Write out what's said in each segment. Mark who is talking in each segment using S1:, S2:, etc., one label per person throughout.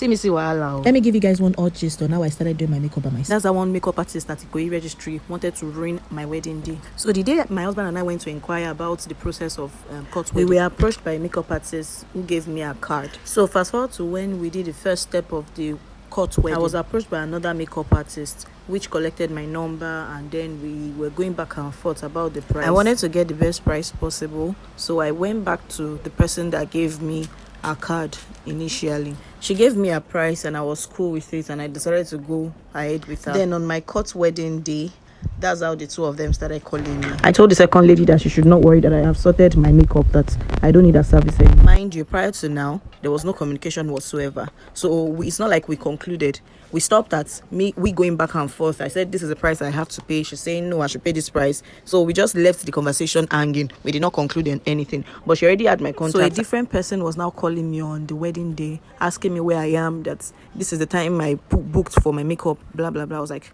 S1: See wahala.
S2: Let me give you guys one odd gist on how I started doing my makeup by myself.
S1: That's the one makeup artist at Ikoyi Registry wanted to ruin my wedding day. So the day my husband and I went to inquire about the process of cut wedding, we were approached by a makeup artist who gave me a card. So fast forward to when we did the first step of the cut wedding, I was approached by another makeup artist which collected my number, and then we were going back and forth about the price. I wanted to get the best price possible, so I went back to the person that gave me a card initially. She gave me a price and I was cool with it, and I decided to go ahead with her. Then on my cut wedding day, that's how the two of them started calling me. I told the second lady that she should not worry, that I have sorted my makeup, that I don't need her service anymore. Mind you, prior to now, there was no communication whatsoever. So it's not like we concluded. We stopped at we going back and forth. I said, this is the price I have to pay. She's saying, no, I should pay this price. So we just left the conversation hanging. We did not conclude anything. But she already had my contact. So a different person was now calling me on the wedding day, asking me where I am, that this is the time I booked for my makeup, blah, blah, blah. I was like,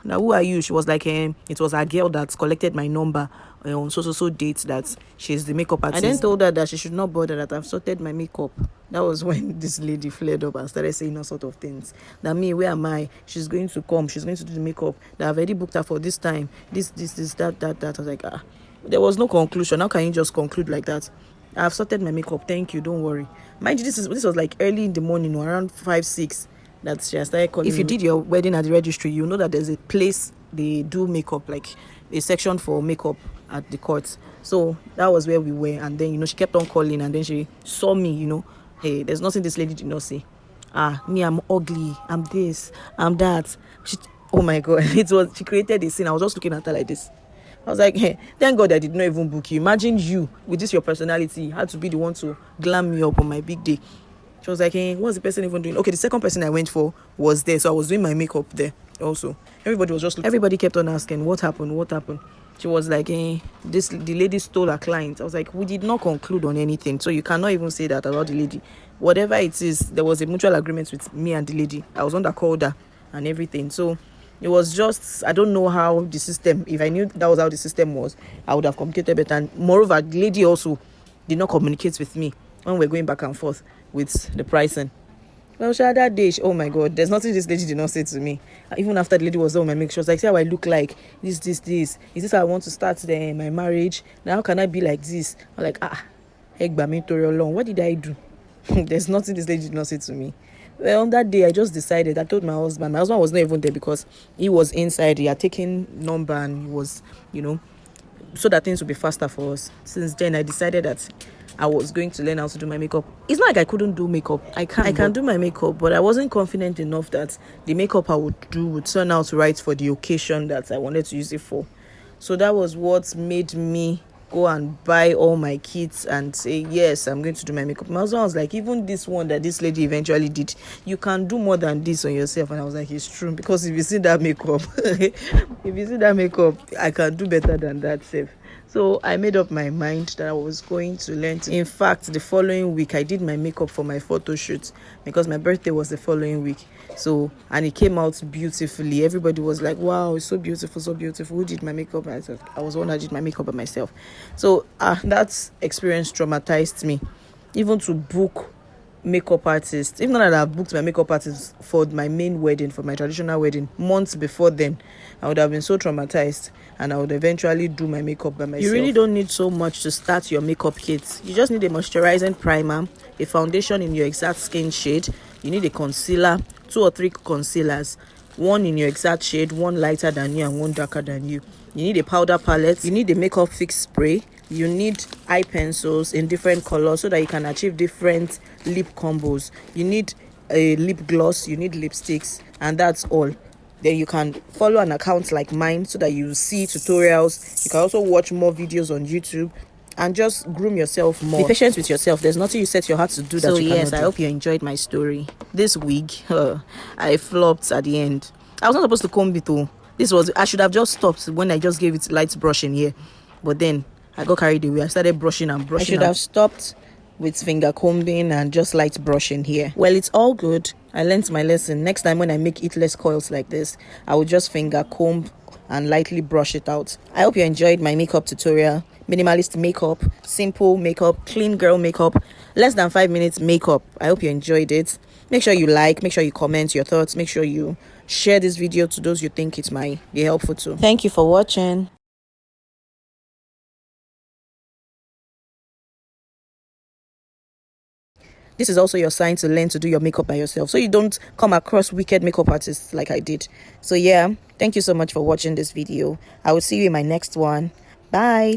S1: now who are you? She was like, it was a girl that collected my number on so date, that she's the makeup artist. I then told her that she should not bother, that I've sorted my makeup. That was when this lady flared up and started saying all sort of things. That me, where am I? She's going to come. She's going to do the makeup. That I've already booked her for this time. This, that. I was like, there was no conclusion. How can you just conclude like that? I've sorted my makeup. Thank you. Don't worry. Mind you, this was like early in the morning, around 5-6. That she started calling. If you did your wedding at the registry, you know that there's a place they do makeup, like a section for makeup at the court. So that was where we were. And then, she kept on calling, and then she saw me, hey, there's nothing this lady did not say. Me, I'm ugly, I'm this, I'm that. Oh my God, she created a scene. I was just looking at her like this. I was like, hey, thank God I did not even book you. Imagine you, with this your personality, had to be the one to glam me up on my big day. She was like, hey, what's the person even doing? Okay, the second person I went for was there, so I was doing my makeup there also. Everybody kept on asking, what happened? She was like, hey, the lady stole her client. I was like, we did not conclude on anything, so you cannot even say that about the lady. Whatever it is, there was a mutual agreement with me and the lady. I was on the called her and everything. So it was just, I don't know how the system, if I knew that was how the system was, I would have communicated better. And moreover, the lady also did not communicate with me when we're going back and forth with the pricing. Well, that day, oh my God, there's nothing this lady did not say to me. Even after the lady was on my makeup, she was like, see how I look like, this. Is this how I want to start my marriage? Now, how can I be like this? I'm like, what did I do? There's nothing this lady did not say to me. Well, on that day, I just decided, I told my husband was not even there because he was inside. He had taken number and he was, so that things would be faster for us. Since then, I decided that I was going to learn how to do my makeup. It's not like I couldn't do makeup. I can do my makeup, but I wasn't confident enough that the makeup I would do would turn out right for the occasion that I wanted to use it for. So that was what made me go and buy all my kits and say, yes, I'm going to do my makeup. My husband was like, even this one that this lady eventually did, you can do more than this on yourself. And I was like, it's true, because if you see that makeup, I can do better than that self. So I made up my mind that I was going to learn. In fact, the following week, I did my makeup for my photo shoot because my birthday was the following week. So, and it came out beautifully. Everybody was like, wow, it's so beautiful, so beautiful. Who did my makeup? I was the one that did my makeup by myself. So that experience traumatized me. Even to book makeup artists, even though I've booked my makeup artist for my main wedding, for my traditional wedding, months before then, I would have been so traumatized, and I would eventually do my makeup by myself. You really don't need so much to start your makeup kit. You just need a moisturizing primer, a foundation in your exact skin shade. You need a concealer, 2 or 3 concealers, one in your exact shade, one lighter than you and one darker than you. You need a powder palette. You need a makeup fix spray. You need eye pencils in different colors so that you can achieve different lip combos. You need a lip gloss. You need lipsticks, and that's all. Then you can follow an account like mine so that you see tutorials. You can also watch more videos on YouTube and just groom yourself more. Be patient with yourself. There's nothing you set your heart to do that you cannot do. I hope you enjoyed my story. This wig, I flopped at the end. I was not supposed to comb it though. I should have just stopped when I just gave it light brushing here. But then I got carried away. I started brushing. I should have stopped with finger combing and just light brushing here. Well, it's all good. I learned my lesson. Next time when I make less coils like this, I will just finger comb and lightly brush it out. I hope you enjoyed my makeup tutorial. Minimalist makeup, simple makeup, clean girl makeup, less than 5 minutes makeup. I hope you enjoyed it. Make sure you like, make sure you comment your thoughts, make sure you share this video to those you think it might be helpful to. Thank you for watching. This is also your sign to learn to do your makeup by yourself, so you don't come across wicked makeup artists like I did. So yeah, thank you so much for watching this video. I will see you in my next one. Bye.